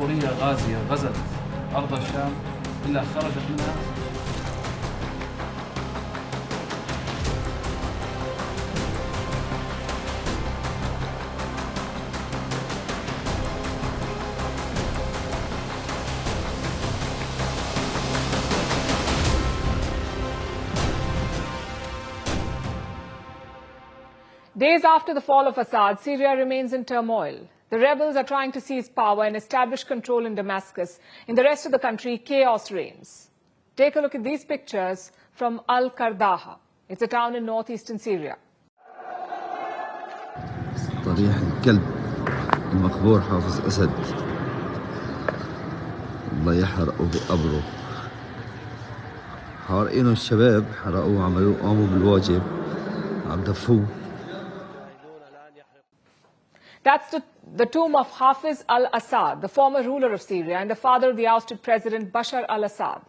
سورية غازية غزت أرض الشام إلا خرجت منها. Days after the fall of Assad, Syria remains in turmoil. The rebels are trying to seize power and establish control in Damascus. In the rest of the country, chaos reigns. Take a look at these pictures from Al-Qardaha. It's a town in northeastern Syria. طريح الكلب المقبور حافظ أسد الله يحرقه بقبره. حارقينه الشباب، حرقوه، قاموا بالواجب، عم دفوه. That's the tomb of Hafiz al-Assad, the former ruler of Syria and the father of the ousted president Bashar Al-Assad,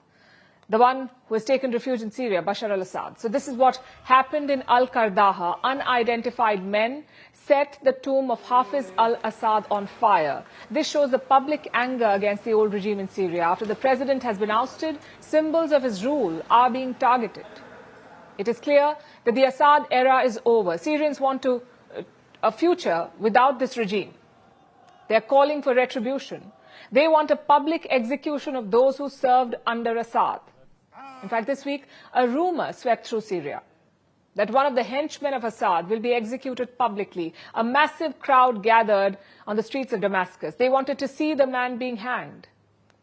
the one who has taken refuge in Syria, Bashar Al-Assad. So this is what happened in Al-Qardaha. Unidentified men set the tomb of Hafiz al-Assad on fire. This shows the public anger against the old regime in Syria. After the president has been ousted, symbols of his rule are being targeted. It is clear that the Assad era is over. Syrians want a future without this regime. They are calling for retribution. They want a public execution of those who served under Assad. In fact, this week, a rumor swept through Syria that one of the henchmen of Assad will be executed publicly. A massive crowd gathered on the streets of Damascus. They wanted to see the man being hanged.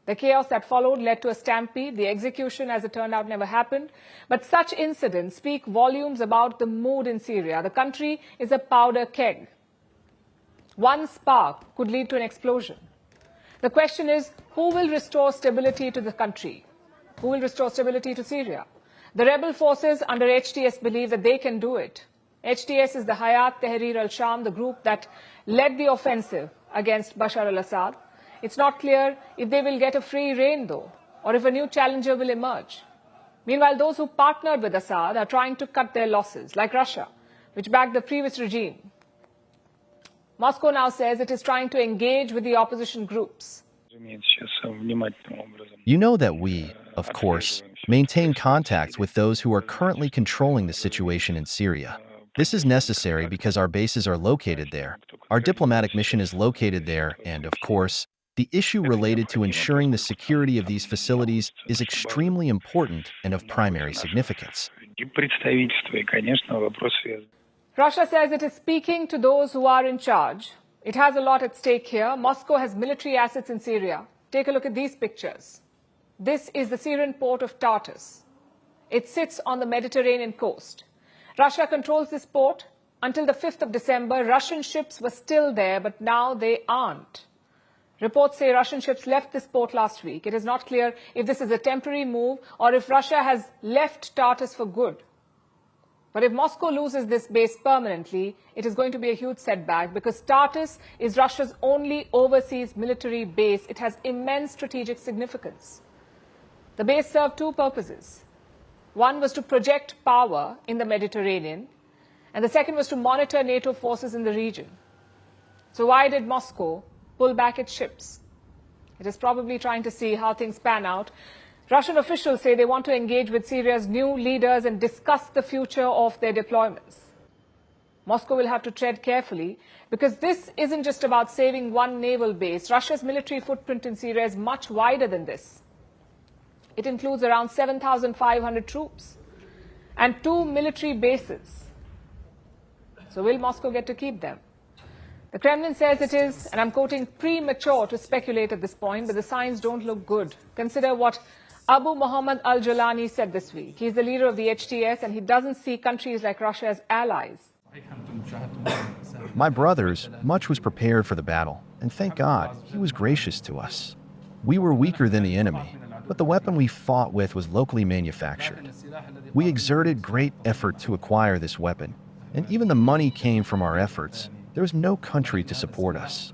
The chaos that followed led to a stampede. The execution, as it turned out, never happened. But such incidents speak volumes about the mood in Syria. The country is a powder keg. One spark could lead to an explosion. The question is, who will restore stability to the country? Who will restore stability to Syria? The rebel forces under HTS believe that they can do it. HTS is the Hayat Tahrir al-Sham, the group that led the offensive against Bashar al-Assad. It's not clear if they will get a free rein, though, or if a new challenger will emerge. Meanwhile, those who partnered with Assad are trying to cut their losses, like Russia, which backed the previous regime. Moscow now says it is trying to engage with the opposition groups. You know that we, of course, maintain contacts with those who are currently controlling the situation in Syria. This is necessary because our bases are located there. Our diplomatic mission is located there, and, of course, the issue related to ensuring the security of these facilities is extremely important and of primary significance. Russia says it is speaking to those who are in charge. It has a lot at stake here. Moscow has military assets in Syria. Take a look at these pictures. This is the Syrian port of Tartous. It sits on the Mediterranean coast. Russia controls this port. Until the 5th of December, Russian ships were still there, but now they aren't. Reports say Russian ships left this port last week. It is not clear if this is a temporary move or if Russia has left Tartous for good. But if Moscow loses this base permanently, it is going to be a huge setback because Tartous is Russia's only overseas military base. It has immense strategic significance. The base served two purposes. One was to project power in the Mediterranean, and the second was to monitor NATO forces in the region. So why did Moscow pull back its ships? It is probably trying to see how things pan out. Russian officials say they want to engage with Syria's new leaders and discuss the future of their deployments. Moscow will have to tread carefully because this isn't just about saving one naval base. Russia's military footprint in Syria is much wider than this. It includes around 7,500 troops and 2 military bases. So will Moscow get to keep them? The Kremlin says it is, and I'm quoting, premature to speculate at this point, but the signs don't look good. Consider what Abu Muhammad al-Jalani said this week. He's the leader of the HTS, and he doesn't see countries like Russia as allies. My brothers, much was prepared for the battle, and thank God, he was gracious to us. We were weaker than the enemy, but the weapon we fought with was locally manufactured. We exerted great effort to acquire this weapon, and even the money came from our efforts. There was no country to support us.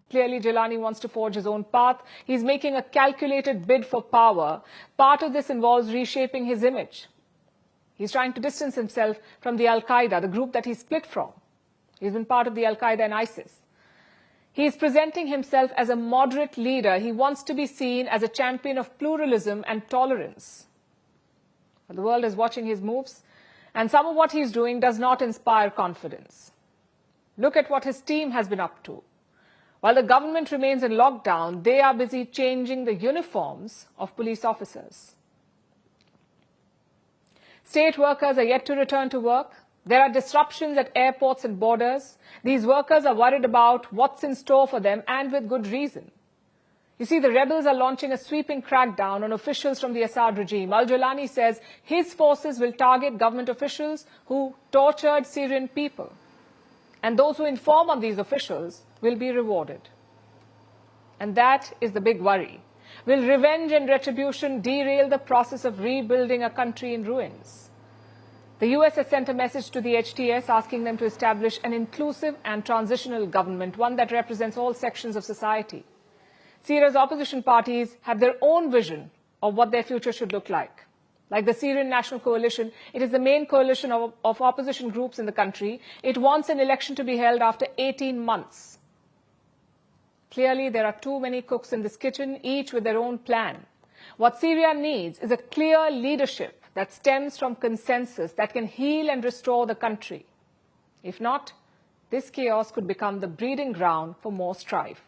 Clearly, Jalani wants to forge his own path. He's making a calculated bid for power. Part of this involves reshaping his image. He's trying to distance himself from the Al-Qaeda, the group that he split from. He's been part of the Al-Qaeda and ISIS. He is presenting himself as a moderate leader. He wants to be seen as a champion of pluralism and tolerance. But the world is watching his moves, and some of what he's doing does not inspire confidence. Look at what his team has been up to. While the government remains in lockdown, they are busy changing the uniforms of police officers. State workers are yet to return to work. There are disruptions at airports and borders. These workers are worried about what's in store for them, and with good reason. You see, the rebels are launching a sweeping crackdown on officials from the Assad regime. Al-Jolani says his forces will target government officials who tortured Syrian people. And those who inform on these officials will be rewarded. And that is the big worry. Will revenge and retribution derail the process of rebuilding a country in ruins? The US has sent a message to the HTS asking them to establish an inclusive and transitional government, one that represents all sections of society. Syria's opposition parties have their own vision of what their future should look like. Like the Syrian National Coalition, it is the main coalition of opposition groups in the country. It wants an election to be held after 18 months. Clearly, there are too many cooks in this kitchen, each with their own plan. What Syria needs is a clear leadership that stems from consensus that can heal and restore the country. If not, this chaos could become the breeding ground for more strife.